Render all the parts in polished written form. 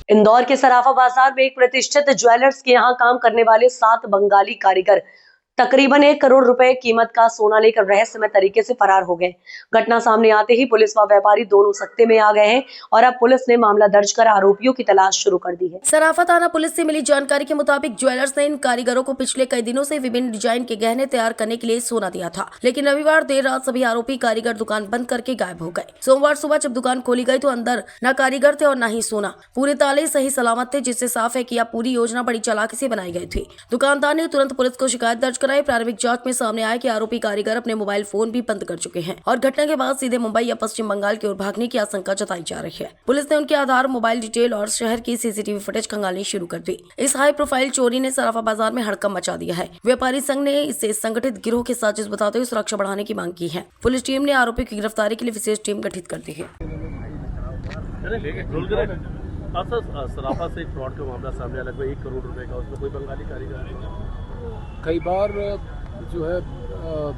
इंदौर के सराफा बाजार में एक प्रतिष्ठित ज्वेलर्स के यहां काम करने वाले 7 बंगाली कारीगर तकरीबन 1 करोड़ रुपए कीमत का सोना लेकर रहस्यमय तरीके से फरार हो गए। घटना सामने आते ही पुलिस व व्यापारी दोनों सख्ते में आ गए हैं और अब पुलिस ने मामला दर्ज कर आरोपियों की तलाश शुरू कर दी है। सराफा थाना पुलिस से मिली जानकारी के मुताबिक ज्वेलर्स ने इन कारीगरों को पिछले कई दिनों से विभिन्न डिजाइन के गहने तैयार करने के लिए सोना दिया था, लेकिन रविवार देर रात सभी आरोपी कारीगर दुकान बंद करके गायब हो गए। सोमवार सुबह जब दुकान खोली गई तो अंदर न कारीगर थे और न ही सोना, पूरे ताले सही सलामत थे, जिससे साफ है कि यह पूरी योजना बड़ी चालाकी से बनाई गई थी। दुकानदार ने तुरंत पुलिस को शिकायत दर्ज कराई। प्रारंभिक जांच में सामने आया कि आरोपी कारीगर अपने मोबाइल फोन भी बंद कर चुके हैं और घटना के बाद सीधे मुंबई या पश्चिम बंगाल की ओर भागने की आशंका जताई जा रही है। पुलिस ने उनके आधार, मोबाइल डिटेल और शहर की सीसीटीवी फुटेज खंगालनी शुरू कर दी। इस हाई प्रोफाइल चोरी ने सराफा बाजार में हड़कंप मचा दिया है। व्यापारी संघ ने इसे संगठित गिरोह की साजिश बताते हुए सुरक्षा बढ़ाने की मांग की है। पुलिस टीम ने आरोपियों की गिरफ्तारी के लिए विशेष टीम गठित कर दी है। सराफा से फ्रॉड का मामला सामने आया, लगभग 1 करोड़ रुपए का, उसमें कोई बंगाली कारीगर। कई बार जो है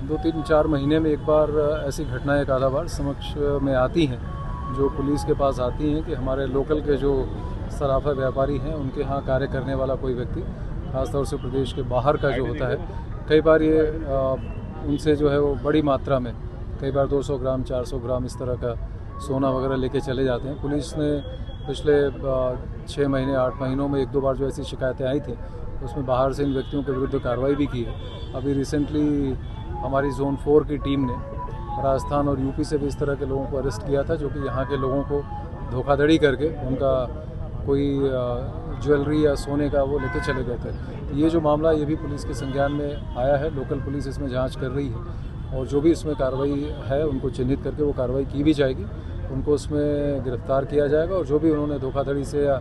2-3-4 महीने में एक बार ऐसी घटनाएं एक आधा बार समक्ष में आती हैं, जो पुलिस के पास आती हैं कि हमारे लोकल के जो सराफा व्यापारी हैं उनके यहाँ कार्य करने वाला कोई व्यक्ति, खासतौर से प्रदेश के बाहर का जो होता है, कई बार ये उनसे जो है वो बड़ी मात्रा में, कई बार 200 ग्राम 400 ग्राम इस तरह का सोना वगैरह लेके चले जाते हैं। पुलिस ने पिछले 6 महीने 8 महीनों में 1-2 बार जो ऐसी शिकायतें आई थी, उसमें बाहर से इन व्यक्तियों के विरुद्ध कार्रवाई भी की है। अभी रिसेंटली हमारी जोन 4 की टीम ने राजस्थान और यूपी से भी इस तरह के लोगों को अरेस्ट किया था, जो कि यहाँ के लोगों को धोखाधड़ी करके उनका कोई ज्वेलरी या सोने का वो लेके चले गए थे। ये जो मामला, ये भी पुलिस के संज्ञान में आया है। लोकल पुलिस इसमें जांच कर रही है और जो भी इसमें कार्रवाई है उनको चिन्हित करके वो कार्रवाई की भी जाएगी, उनको उसमें गिरफ्तार किया जाएगा और जो भी उन्होंने धोखाधड़ी से या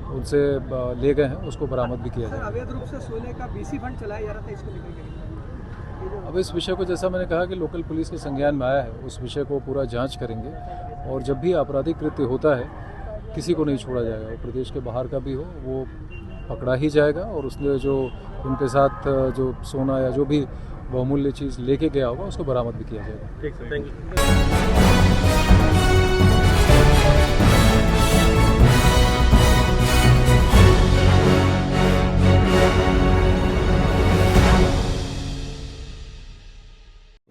उनसे ले गए हैं उसको बरामद भी किया जाएगा। अवैध रूप से सोने का बीसी फंड चलाया जा रहा था, इसको लेकर अब इस विषय को, जैसा मैंने कहा कि लोकल पुलिस के संज्ञान में आया है, उस विषय को पूरा जांच करेंगे और जब भी आपराधिक कृत्य होता है किसी को नहीं छोड़ा जाएगा, वो प्रदेश के बाहर का भी हो वो पकड़ा ही जाएगा और उसने जो उनके साथ जो सोना या जो भी बहुमूल्य चीज़ लेके गया होगा उसको बरामद भी किया जाएगा। ठीक है, थैंक यू।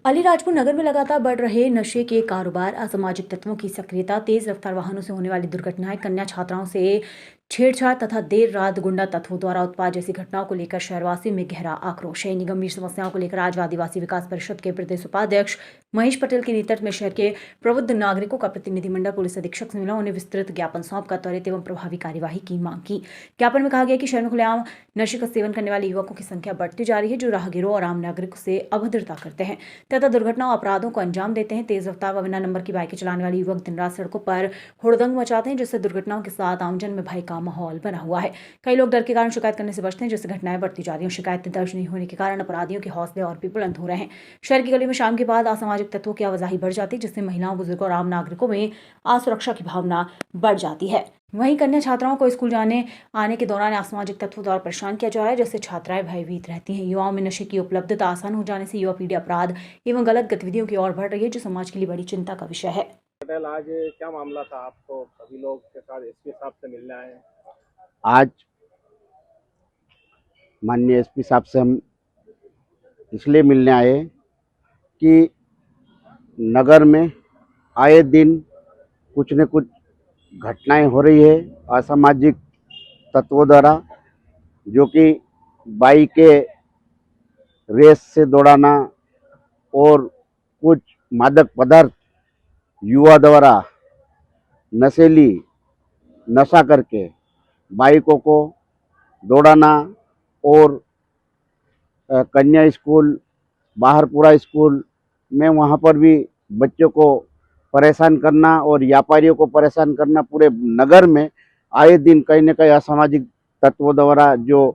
अलीराजपुर नगर में लगातार बढ़ रहे नशे के कारोबार, असामाजिक तत्वों की सक्रियता, तेज रफ्तार वाहनों से होने वाली दुर्घटनाएं, कन्या छात्राओं से छेड़छाड़ तथा देर रात गुंडा तत्वों द्वारा उत्पात जैसी घटनाओं को लेकर शहरवासियों में गहरा आक्रोश है। इन गंभीर समस्याओं को लेकर आज आदिवासी विकास परिषद के प्रदेश उपाध्यक्ष महेश पटेल के नेतृत्व में शहर के प्रबुद्ध नागरिकों का प्रतिनिधिमंडल पुलिस अधीक्षक से मिला। उन्हें विस्तृत ज्ञापन सौंपकर त्वरित एवं प्रभावी कार्यवाही की मांग की। ज्ञापन में कहा गया कि शहर में खुलेआम नशे का सेवन करने वाले युवकों की संख्या बढ़ती जा रही है, जो राहगीरों और आम नागरिकों से अभद्रता करते हैं तथा दुर्घटनाओं अपराधों को अंजाम देते हैं। तेज रफ्तार व बिना नंबर की बाइकें चलाने वाले युवक दिन रात सड़कों पर हुड़दंग मचाते हैं, जिससे दुर्घटनाओं के साथ आमजन में भय का माहौल बना हुआ है। कई लोग डर के कारण शिकायत करने से बचते हैं, जिससे घटनाएं बढ़ती जा रही हैं। शिकायतें दर्ज नहीं होने के कारण अपराधियों के हौसले और भी बुलंद हो रहे हैं। शहर की गली में शाम के बाद असामाजिक तत्वों की आवाजाही बढ़ जाती है, जिससे महिलाओं, बुजुर्गों और आम नागरिकों में असुरक्षा की भावना बढ़ जाती है। वहीं कन्या छात्राओं को स्कूल जाने आने के दौरान असामाजिक तत्वों द्वारा परेशान किया जा रहा है, जिससे छात्राएं भयभीत रहती हैं। युवाओं में नशे की उपलब्धता आसान हो जाने से युवा पीढ़ी अपराध एवं गलत गतिविधियों की ओर बढ़ रही है, जो समाज के लिए बड़ी चिंता का विषय है। पटेल, आज क्या मामला था? आपको सभी लोग के साथ एसपी साहब से मिलने आए? आज माननीय एसपी साहब से हम इसलिए मिलने आए कि नगर में आए दिन कुछ न कुछ घटनाएं हो रही है असामाजिक तत्वों द्वारा, जो कि बाइक के रेस से दौड़ाना और कुछ मादक पदार्थ युवा द्वारा नशा करके बाइकों को दौड़ाना और कन्या स्कूल, बाहरपुरा स्कूल में वहाँ पर भी बच्चों को परेशान करना और व्यापारियों को परेशान करना। पूरे नगर में आए दिन कहीं न कहीं असामाजिक तत्वों द्वारा जो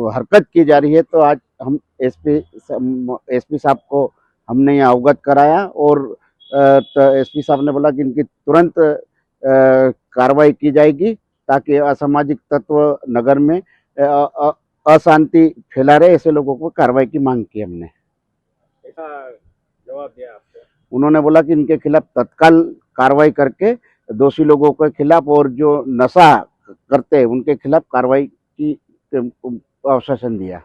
हरकत की जा रही है, तो आज हम एसपी साहब को हमने यहाँ अवगत कराया और तो एसपी साहब ने बोला कि इनकी तुरंत कार्रवाई की जाएगी, ताकि असामाजिक तत्व नगर में अशांति फैला रहे, ऐसे लोगों को कार्रवाई की मांग की हमने। जवाब दिया आपको? उन्होंने बोला कि इनके खिलाफ तत्काल कार्रवाई करके दोषी लोगों के खिलाफ और जो नशा करते हैं उनके खिलाफ कार्रवाई की आश्वासन दिया।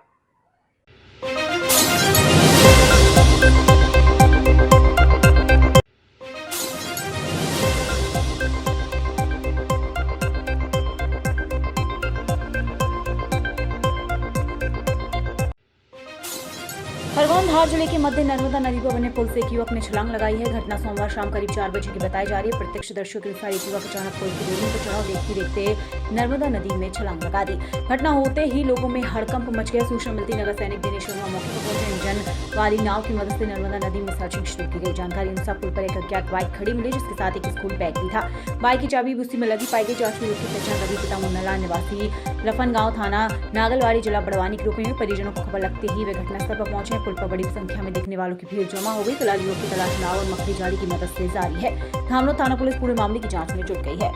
खरगोन धार जिले के मध्य नर्मदा नदी पर बने पुल से एक युवक ने छलांग लगाई है। घटना सोमवार शाम करीब 4 बजे की बताई जा रही है। प्रत्यक्षदर्शियों के अनुसार एक युवक अचानक पुल की रेलिंग पर चढ़ा और देखते देखते नर्मदा नदी में छलांग लगा दी। घटना होते ही लोगों में हड़कंप मच गया। सूचना मिलती नगर सैनिक दिनेश शर्मा मौके पर पहुंचे। इंजन वाली नाव की मदद से नर्मदा नदी में सर्चिंग शुरू की गई। जानकारी अनुसार पुल पर एक अज्ञात बाइक खड़ी मिली, जिसके साथ एक स्कूल बैग भी था। बाइक की चाबी उसी में लगी पाई गई। जांच में की पहचान रवि पिता मुन्नालाल निवासी रफन गांव थाना नागलवाड़ी जिला बड़वानी के रूप में। परिजनों को खबर लगते ही वे घटनास्थल पर पहुंचे। पुल पर बड़ी संख्या में देखने वालों की भीड़ जमा हो गई। फिलहाल युवक की तलाश नाव और मकड़ी जाली की मदद से जारी है। धामनोद थाना पुलिस पूरे मामले की जांच में जुट गई है।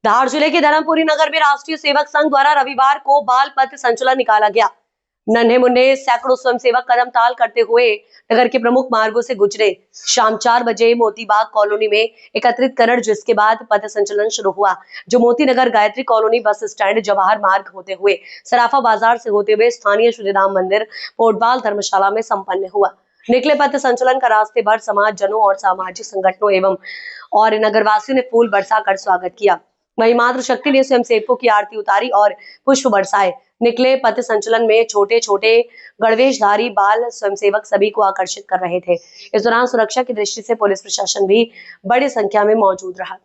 धार जिले के धर्मपुरी नगर में राष्ट्रीय सेवक संघ द्वारा रविवार को बाल पथ संचलन निकाला गया। नन्हे मुन्ने सैकड़ों स्वयंसेवक कदम ताल करते हुए नगर के प्रमुख मार्गों से गुजरे। शाम 4 बजे मोतीबाग कॉलोनी में एकत्रित कर, जिसके बाद पथ संचलन शुरू हुआ, जो Moti Nagar Gayatri colony bus stand Jawahar Marg होते हुए सराफा बाजार से होते हुए स्थानीय श्री राम मंदिर पोटबाल धर्मशाला में संपन्न हुआ। निकले पथ संचलन का रास्ते भर समाज जनों और सामाजिक संगठनों एवं और नगरवासियों ने फूल बरसाकर स्वागत किया। वही मातृशक्ति ने स्वयंसेवकों की आरती उतारी और पुष्प बरसाए। निकले पथ संचलन में छोटे छोटे गणवेशधारी बाल स्वयंसेवक सभी को आकर्षित कर रहे थे। इस दौरान सुरक्षा की दृष्टि से पुलिस प्रशासन भी बड़ी संख्या में मौजूद रहा।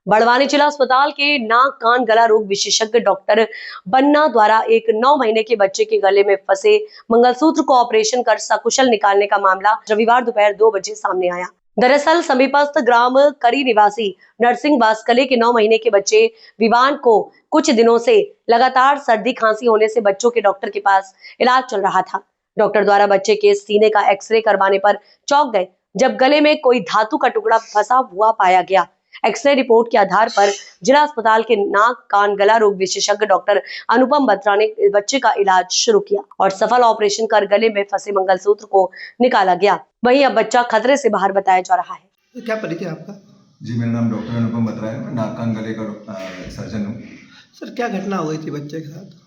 बड़वानी जिला अस्पताल के नाक कान गला रोग विशेषज्ञ डॉक्टर बन्ना द्वारा एक 9 महीने के बच्चे के गले में फंसे मंगलसूत्र को ऑपरेशन कर सकुशल निकालने का मामला रविवार दोपहर 2 बजे सामने आया। दरअसल समीपस्थ ग्राम करी निवासी नरसिंह बास्कले के 9 महीने के बच्चे विवान को कुछ दिनों से लगातार सर्दी खांसी होने से बच्चों के डॉक्टर के पास इलाज चल रहा था। डॉक्टर द्वारा बच्चे के सीने का एक्सरे करवाने पर चौंक गए। जब गले में कोई धातु का टुकड़ा फंसा हुआ पाया गया। एक्सरे रिपोर्ट के आधार पर जिला अस्पताल के नाक कान गला रोग विशेषज्ञ डॉक्टर अनुपम बत्रा ने बच्चे का इलाज शुरू किया और सफल ऑपरेशन कर गले में फंसे मंगलसूत्र को निकाला गया। वहीं अब बच्चा खतरे से बाहर बताया जा रहा है। तो क्या परिचय आपका? जी, मेरा नाम डॉक्टर अनुपम बत्रा है। मैं नाक कान गले का सर्जन हूँ। सर, क्या घटना हो गई थी बच्चे के साथ?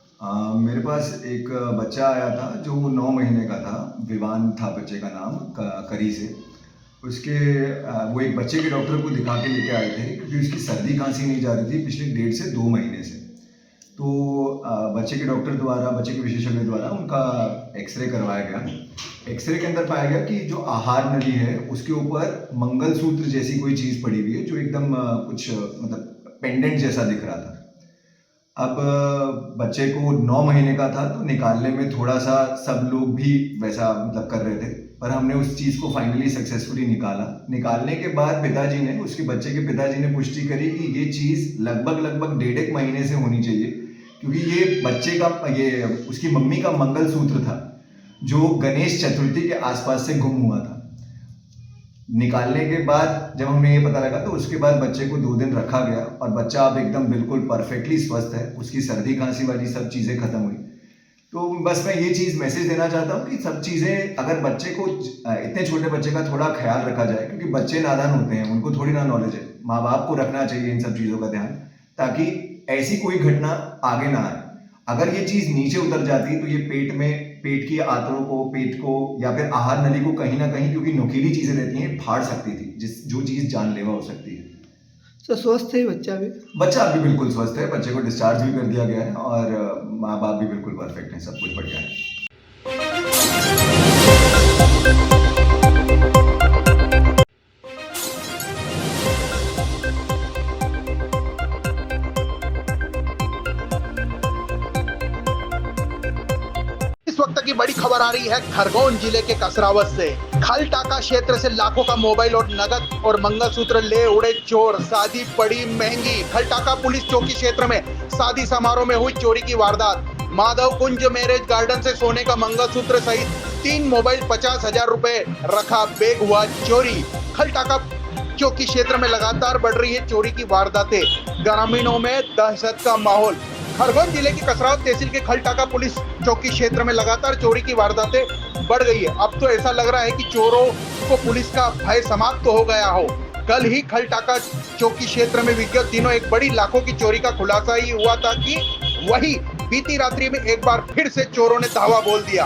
मेरे पास एक बच्चा आया था जो 9 महीने का था। विवान था बच्चे का नाम, करी से। उसके वो एक बच्चे के डॉक्टर को दिखा के लेके आए थे क्योंकि उसकी सर्दी खांसी नहीं जा रही थी पिछले 1.5 से 2 महीने से। तो बच्चे के डॉक्टर द्वारा, बच्चे के विशेषज्ञ द्वारा उनका एक्सरे करवाया गया। एक्सरे के अंदर पाया गया कि जो आहार नली है उसके ऊपर मंगलसूत्र जैसी कोई चीज़ पड़ी हुई है जो एकदम कुछ मतलब पेंडेंट जैसा दिख रहा था। अब बच्चे को 9 महीने का था तो निकालने में थोड़ा सा सब लोग भी वैसा मतलब कर रहे थे, पर हमने उस चीज़ को फाइनली सक्सेसफुली निकाला। निकालने के बाद पिताजी ने, उसके बच्चे के पिताजी ने पुष्टि करी कि ये चीज़ लगभग 1.5 महीने से होनी चाहिए, क्योंकि ये बच्चे का, ये उसकी मम्मी का मंगलसूत्र था जो गणेश चतुर्थी के आसपास से गुम हुआ था। निकालने के बाद जब हमें ये पता लगा तो उसके बाद बच्चे को 2 दिन रखा गया और बच्चा अब एकदम बिल्कुल परफेक्टली स्वस्थ है। उसकी सर्दी खांसी वाली सब चीज़ें खत्म हुई। तो बस मैं ये चीज़ मैसेज देना चाहता हूँ कि सब चीज़ें, अगर बच्चे को, इतने छोटे बच्चे का थोड़ा ख्याल रखा जाए, क्योंकि बच्चे नादान होते हैं, उनको थोड़ी ना नॉलेज है। माँ बाप को रखना चाहिए इन सब चीज़ों का ध्यान, ताकि ऐसी कोई घटना आगे ना आए। अगर ये चीज़ नीचे उतर जाती तो ये पेट की आंतों को, पेट को या फिर आहार नली को कहीं ना कहीं, क्योंकि नुकीली चीज़ें रहती हैं, फाड़ सकती थी, जो चीज़ जानलेवा हो सकती है। तो स्वस्थ है बच्चा भी? बच्चा अभी बिल्कुल स्वस्थ है। बच्चे को डिस्चार्ज भी कर दिया गया है और माँ बाप भी बिल्कुल परफेक्ट हैं, सब कुछ बढ़िया है। इस वक्त की बड़ी खबर आ रही है खरगोन जिले के कसरावत से। खलटाका क्षेत्र से लाखों का मोबाइल और नगद और मंगलसूत्र ले उड़े चोर। शादी पड़ी महंगी। खलटाका पुलिस चौकी क्षेत्र में शादी समारोह में हुई चोरी की वारदात। माधव कुंज मैरिज गार्डन से सोने का मंगलसूत्र सहित 3 मोबाइल 50,000 रुपए रखा, बैग हुआ चोरी। खलटाका चौकी क्षेत्र में लगातार बढ़ रही है चोरी की वारदातें। ग्रामीणों में दहशत का माहौल। खरगोन जिले की कसरावत तहसील के खलटाका पुलिस चौकी क्षेत्र में लगातार चोरी की वारदातें बढ़ गई है। अब तो ऐसा लग रहा है कि चोरों को पुलिस का भय समाप्त हो गया हो। कल ही खलटाका चौकी क्षेत्र में विगत दिनों एक बड़ी लाखों की चोरी का खुलासा ही हुआ था कि वही बीती रात्रि में एक बार फिर से चोरों ने धावा बोल दिया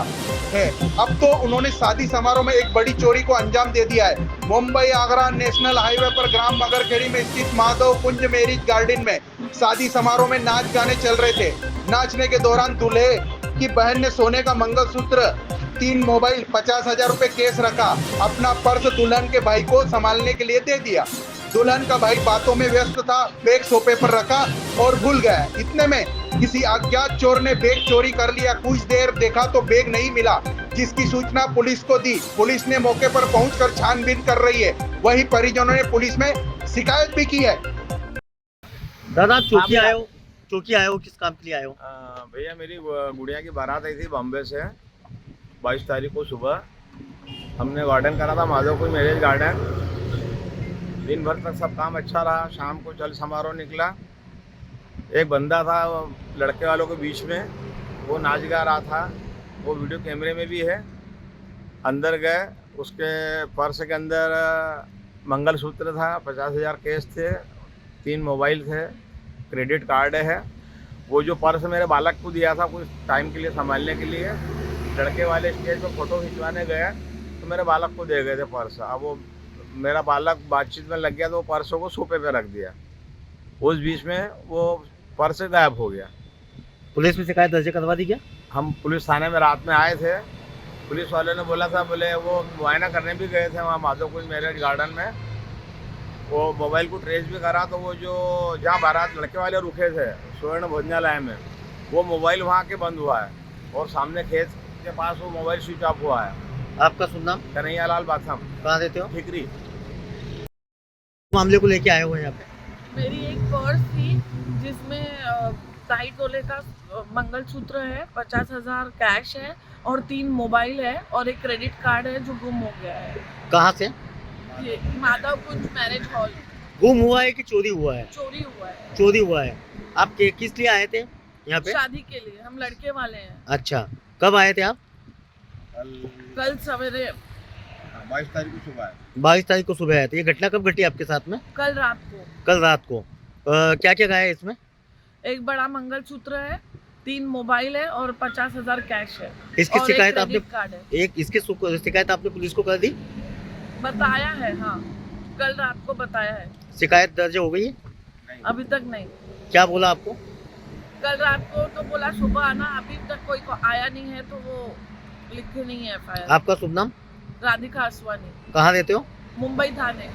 है। अब तो उन्होंने शादी समारोह में एक बड़ी चोरी को अंजाम दे दिया है। मुंबई आगरा नेशनल हाईवे पर ग्राम मगरखेड़ी में स्थित माधव कुंज मैरिज गार्डन में शादी समारोह में नाच गाने चल रहे थे। नाचने के दौरान दूल्हे की बहन ने सोने का मंगलसूत्र, 3 मोबाइल, 50,000 रुपए कैश रखा। अपना पर्स दुल्हन के भाई को संभालने के लिए दे दिया। दुल्हन का भाई बातों में व्यस्त था, बैग सोफे पर रखा और भूल गया। इतने में किसी अज्ञात चोर ने बैग चोरी कर लिया। कुछ देर देखा तो बैग नहीं मिला, जिसकी सूचना पुलिस को दी। पुलिस ने मौके पर पहुंचकर छानबीन कर रही है। वहीं परिजनों ने पुलिस में शिकायत भी की है। दादा, चौकी आए हो किस काम के लिए आए हो? भैया, मेरी गुड़िया की बारात आई थी बॉम्बे से 22 तारीख को सुबह। हमने गार्डन करा था, माधव कुंज मैरिज गार्डन। दिन भर तक सब काम अच्छा रहा। शाम को चल समारोह निकला। एक बंदा था लड़के वालों के बीच में, वो नाच गा रहा था, वो वीडियो कैमरे में भी है। अंदर गए, उसके पर्स के अंदर मंगलसूत्र था, 50,000 कैश थे, 3 मोबाइल थे, क्रेडिट कार्ड है। वो जो पर्स मेरे बालक को दिया था कुछ टाइम के लिए संभालने के लिए, लड़के वाले स्टेज पर फोटो खिंचवाने गए तो मेरे बालक को दे गए थे पर्स। अब वो मेरा बालक बातचीत में लग गया तो वो पर्सों को सोफे पे रख दिया। उस बीच में वो पर्स गायब हो गया। पुलिस में शिकायत दर्ज करवा दी क्या? हम पुलिस थाने में रात में आए थे। पुलिस वाले ने बोला था, बोले वो मुआयना करने भी गए थे वहाँ माधव कुंज मैरिज गार्डन में। वो मोबाइल को ट्रेस भी करा तो वो जो जहाँ बारात लड़के वाले रुके थे स्वर्ण भोजनालय में, वो मोबाइल वहाँ के बंद हुआ है और सामने खेत के पास वो मोबाइल स्विच ऑफ हुआ है। आपका शुभ नाम? कन्हैया लाल बाथम। कहाँ देते हो? ठिकरी। मामले को लेके आए हो यहाँ पे? मेरी एक पर्स थी जिसमें 2.5 तोले का मंगलसूत्र है, 50,000 कैश है और 3 मोबाइल है और एक क्रेडिट कार्ड है जो गुम हो गया है। कहाँ से? ये माधव कुंज मैरिज हॉल। गुम हुआ है कि चोरी हुआ है? चोरी हुआ है। चोरी हुआ है। आप किस लिए आए थे यहाँ पे? शादी के लिए, हम लड़के वाले हैं। अच्छा, कब आए थे आप? कल सवेरे 22 तारीख को सुबह है। 22 तारीख को सुबह आए थे। ये घटना कब घटी आपके साथ में? कल रात को। कल रात को। क्या क्या गाया है इसमें? एक बड़ा मंगलसूत्र है, 3 मोबाइल है और 50,000 कैश है। इसकी और शिकायत एक आपने क्रेडिट कार्ड है। इसकी शिकायत आपने पुलिस को कर दी? बताया है, हाँ, कल रात को बताया है। शिकायत दर्ज हो गई है? अभी तक नहीं। क्या बोला आपको? कल रात को तो बोला सुबह आना, अभी तक कोई को आया नहीं है तो वो लिखे नहीं है FIR। आपका शुभ नाम? राधिका आसवानी। कहाँ रहते हो? मुंबई थाने।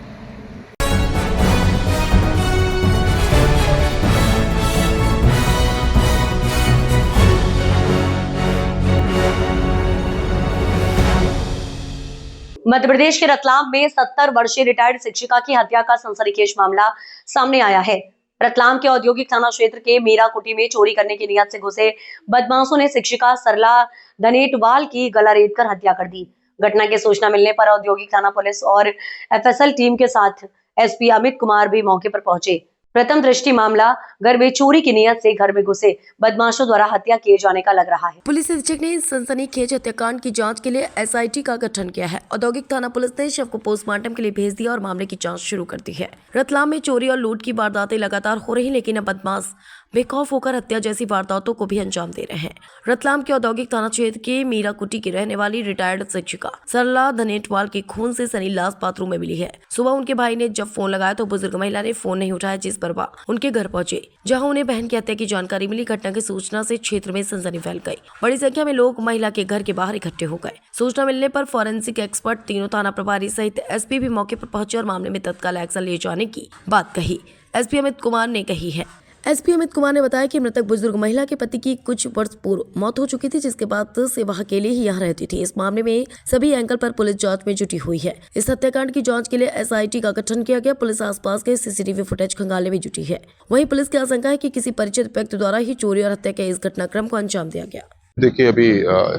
मध्य प्रदेश के रतलाम में 70 वर्षीय रिटायर्ड शिक्षिका की हत्या का सनसनीखेज मामला सामने आया है। रतलाम के औद्योगिक थाना क्षेत्र के मीरा कुटी में चोरी करने की नियत से घुसे बदमाशों ने शिक्षिका सरला धनेटवाल की गला रेतकर हत्या कर दी। घटना की सूचना मिलने पर औद्योगिक थाना पुलिस और FSL टीम के साथ SP अमित कुमार भी मौके पर पहुंचे। प्रथम दृष्टि मामला घर में चोरी की नियत से घर में घुसे बदमाशों द्वारा हत्या किए जाने का लग रहा है। पुलिस अधीक्षक ने इस सनसनीखेज हत्याकांड की जांच के लिए SIT का गठन किया है। औद्योगिक थाना पुलिस ने शव को पोस्टमार्टम के लिए भेज दिया और मामले की जांच शुरू कर दी है। रतलाम में चोरी और लूट की वारदातें लगातार हो रही, लेकिन अब बदमाश बेखौफ होकर हत्या जैसी वारदातों को भी अंजाम दे रहे हैं। रतलाम के औद्योगिक थाना क्षेत्र के मीरा कुटी की रहने वाली रिटायर्ड शिक्षिका सरला धनेटवाल की खून से सनी लाश बाथरूम में मिली है। सुबह उनके भाई ने जब फोन लगाया तो बुजुर्ग महिला ने फोन नहीं उठाया, जिस पर वह उनके घर पहुंचे, जहां उन्हें बहन की हत्या की जानकारी मिली। घटना की सूचना से क्षेत्र में सनसनी फैल गई। बड़ी संख्या में लोग महिला के घर के बाहर इकट्ठे हो गए। सूचना मिलने पर फॉरेंसिक एक्सपर्ट, तीनों थाना प्रभारी सहित SP भी मौके पर पहुंचे और मामले में तत्काल एक्शन लिए जाने की बात कही। SP अमित कुमार ने कही है। SP अमित कुमार ने बताया कि मृतक बुजुर्ग महिला के पति की कुछ वर्ष पूर्व मौत हो चुकी थी, जिसके बाद से वह अकेले ही यहाँ रहती थी। इस मामले में सभी एंगल पर पुलिस जांच में जुटी हुई है। इस हत्याकांड की जांच के लिए SIT का गठन किया गया। पुलिस आसपास के CCTV फुटेज खंगालने में जुटी है। वहीं पुलिस की आशंका है कि किसी परिचित व्यक्ति द्वारा ही चोरी और हत्या के इस घटनाक्रम को अंजाम दिया गया। देखिए, अभी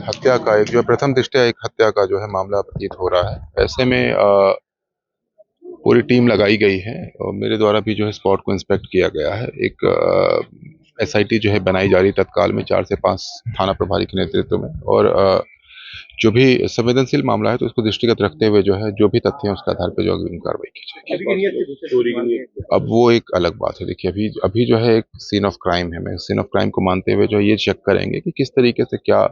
हत्या का एक जो प्रथम दृष्टया एक हत्या का जो है मामला प्रतीत हो रहा है। ऐसे में पूरी टीम लगाई गई है और मेरे द्वारा भी जो है स्पॉट को इंस्पेक्ट किया गया है। एक SIT जो है बनाई जा रही तत्काल में 4 से 5 थाना प्रभारी के नेतृत्व में, और जो भी संवेदनशील मामला है तो उसको दृष्टिगत रखते हुए जो है जो भी तथ्य है उसके आधार पर जो अग्रिम कार्रवाई की जाएगी। अब वो एक अलग बात है। देखिए, अभी जो है एक सीन ऑफ क्राइम है। मैं सीन ऑफ क्राइम को मानते हुए जो ये चेक करेंगे कि किस तरीके से क्या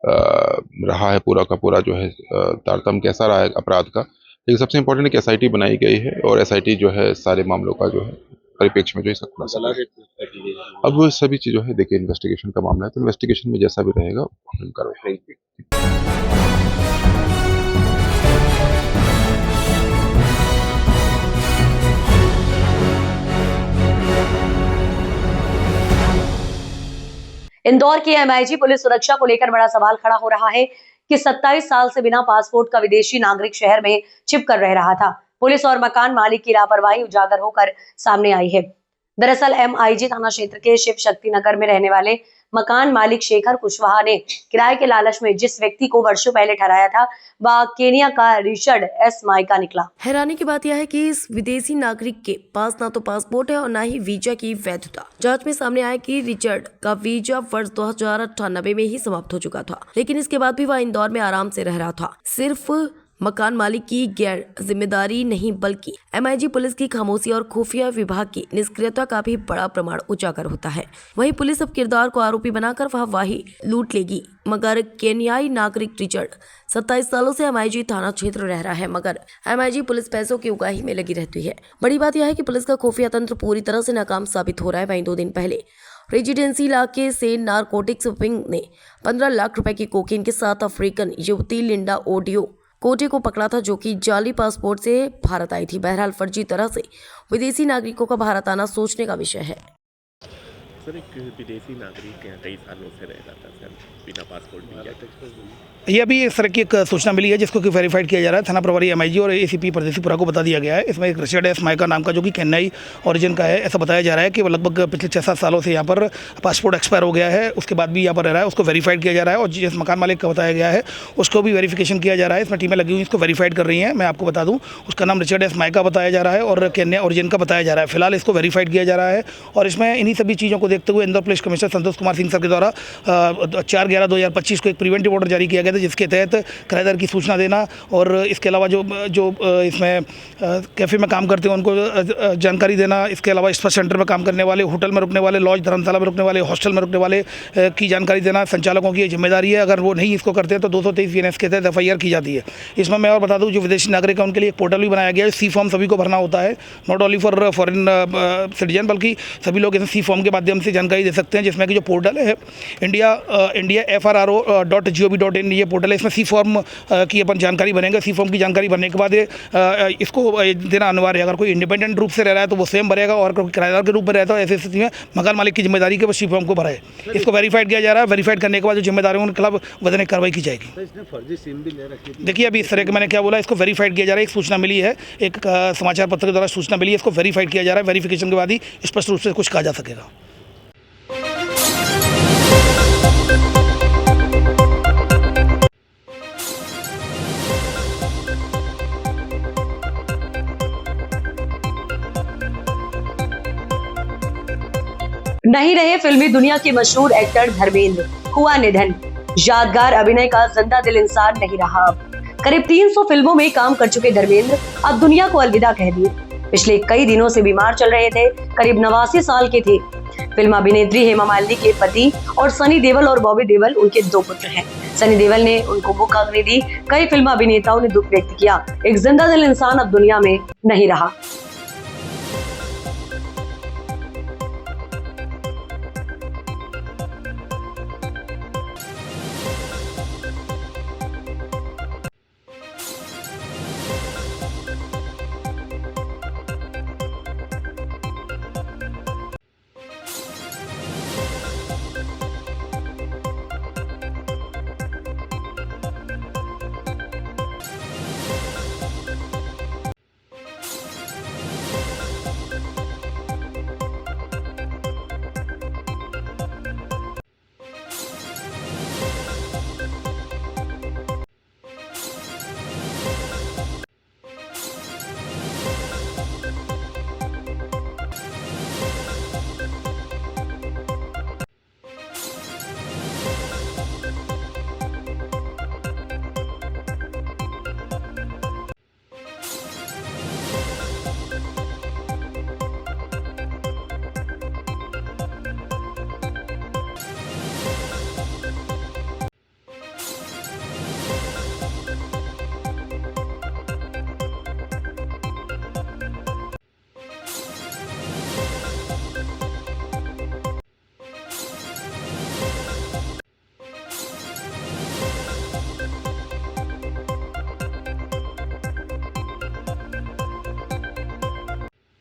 रहा है पूरा का पूरा जो है तारतम्य कैसा रहा है अपराध का। लेकिन सबसे इम्पोर्टेंट है कि SIT बनाई गई है और SIT जो है सारे मामलों का जो है परिप्रेक्ष्य में जो है खुलासा करेगी। अब वो सभी चीज़ जो है, देखिए, इन्वेस्टिगेशन का मामला है तो इन्वेस्टिगेशन में जैसा भी रहेगा हम कार्रवाई करेंगे। इंदौर की MIG पुलिस सुरक्षा को लेकर बड़ा सवाल खड़ा हो रहा है कि 27 साल से बिना पासपोर्ट का विदेशी नागरिक शहर में छिप कर रह रहा था। पुलिस और मकान मालिक की लापरवाही उजागर होकर सामने आई है। दरअसल MIG थाना क्षेत्र के शिव शक्ति नगर में रहने वाले मकान मालिक शेखर कुशवाहा ने किराए के लालच में जिस व्यक्ति को वर्षों पहले ठहराया था वह केनिया का रिचर्ड एस माइका निकला। हैरानी की बात यह है कि इस विदेशी नागरिक के पास ना तो पासपोर्ट है और ना ही वीजा की वैधता। जांच में सामने आया कि रिचर्ड का वीजा वर्ष 2098 में ही समाप्त हो चुका था, लेकिन इसके बाद भी वह इंदौर में आराम से रह रहा था। सिर्फ मकान मालिक की गैर जिम्मेदारी नहीं बल्कि MIG पुलिस की खामोशी और खुफिया विभाग की निष्क्रियता का भी बड़ा प्रमाण उजागर होता है। वहीं पुलिस अब किरदार को आरोपी बनाकर वही लूट लेगी, मगर केन्याई नागरिक रिचर्ड 27 सालों से MIG थाना क्षेत्र रह रहा है, मगर MIG पुलिस पैसों की उगाही में लगी रहती है। बड़ी बात यह है कि पुलिस का खुफिया तंत्र पूरी तरह से नाकाम साबित हो रहा है। वहीं 2 दिन पहले रेजिडेंसी इलाके से नारकोटिक्स विंग ने 15 लाख रुपए की कोकीन के साथ अफ्रीकन युवती लिंडा ओडियो कोटे को पकड़ा था, जो कि जाली पासपोर्ट से भारत आई थी। बहरहाल फर्जी तरह से विदेशी नागरिकों का भारत आना सोचने का विषय है। सर एक विदेशी नागरिक यहाँ कई सालों से रह रहा था सर, बिना पासपोर्ट वीजा। ये अभी इस तरह की एक सूचना मिली है जिसको कि वेरीफाइड किया जा रहा है। थाना प्रभारी एमआईजी और एसीपी परदेसीपुरा को बता दिया गया है। इसमें एक रिचर्ड एस माइका नाम का जो कि चेन्नई ओरिजिन का है, ऐसा बताया जा रहा है कि वो लगभग पिछले 6-7 सालों से यहाँ पर पासपोर्ट एक्सपायर हो गया है, उसके बाद भी यहाँ पर रह रहा है। उसको वेरीफाइड किया जा रहा है और जिस मकान मालिक का बताया गया है उसको भी वेरिफिकेशन किया जा रहा है। इसमें टीमें लगी हुई इसको वेरीफाइड कर रही हैं। मैं आपको बता दूँ उसका नाम रिचर्ड एस माइका बताया जा रहा है और चेन्नई ओरिजिन का बताया जा रहा है। फिलहाल इसको वेरीफाइड किया जा रहा है और इसमें इन्हीं सभी चीज़ों को देखते हुए Indore police commissioner Santosh Kumar Singh sir के द्वारा 4/11/2025 को एक प्रिवेंटिव ऑर्डर जारी किया गया था, जिसके तहत किराएदार की सूचना देना और इसके अलावा जो इसमें कैफ़े में काम करते हैं उनको जानकारी देना, इसके अलावा स्पा सेंटर में काम करने वाले, होटल में रुकने वाले, लॉज धर्मशाला में रुकने वाले, हॉस्टल में रुकने वाले की जानकारी देना संचालकों की जिम्मेदारी है। अगर वो नहीं इसको करते हैं तो 223 VNS के तहत FIR की जाती है। इसमें मैं और बता दूं जो विदेशी नागरिक हैं उनके लिए एक पोर्टल भी बनाया गया है। सी फॉर्म सभी को भरना होता है, not only for foreign citizen, बल्कि सभी लोग इस सी फॉर्म के माध्यम से जानकारी दे सकते हैं। जिसमें कि जो पोर्टल है इंडिया FRRO.gov.in ये पोर्टल है। इसमें सी फॉर्म की अपन जानकारी भरेंगे। सी फॉर्म की जानकारी भरने के बाद इसको देना अनिवार्य है। अगर कोई इंडिपेंडेंट रूप से रह रहा है तो वो स्वयं भरेगा और कोई किराएदार के रूप में रहता है ऐसी स्थिति में मकान मालिक की जिम्मेदारी के वो सी फॉर्म को भराए। इसको वेरीफाइड किया जा रहा है। वेरीफाइड करने के बाद जो जिम्मेदार है उनके खिलाफ वजन कार्रवाई की जाएगी। इसने फर्जी सिम भी ले रखी थी। देखिए अभी इस तरह के मैंने क्या बोला, इसको वेरीफाइड किया जा रहा है। एक सूचना मिली है, एक समाचार पत्र के द्वारा सूचना मिली है, इसको वेरीफाइड किया जा रहा है। वेरिफिकेशन के बाद ही स्पष्ट रूप से कुछ कहा जा सकेगा। नहीं रहे फिल्मी दुनिया के मशहूर एक्टर धर्मेंद्र, हुआ निधन। यादगार अभिनय का जिंदा दिल इंसान नहीं रहा। करीब 300 फिल्मों में काम कर चुके धर्मेंद्र अब दुनिया को अलविदा कह दिए। पिछले कई दिनों से बीमार चल रहे थे। करीब 89 साल के थे। फिल्म अभिनेत्री हेमा मालिनी के पति और सनी देओल और बॉबी देओल उनके 2 पुत्र हैं। सनी देओल ने उनको मुखाग्नि दी। कई फिल्म अभिनेताओं ने दुख व्यक्त किया। एक जिंदा दिल इंसान अब दुनिया में नहीं रहा।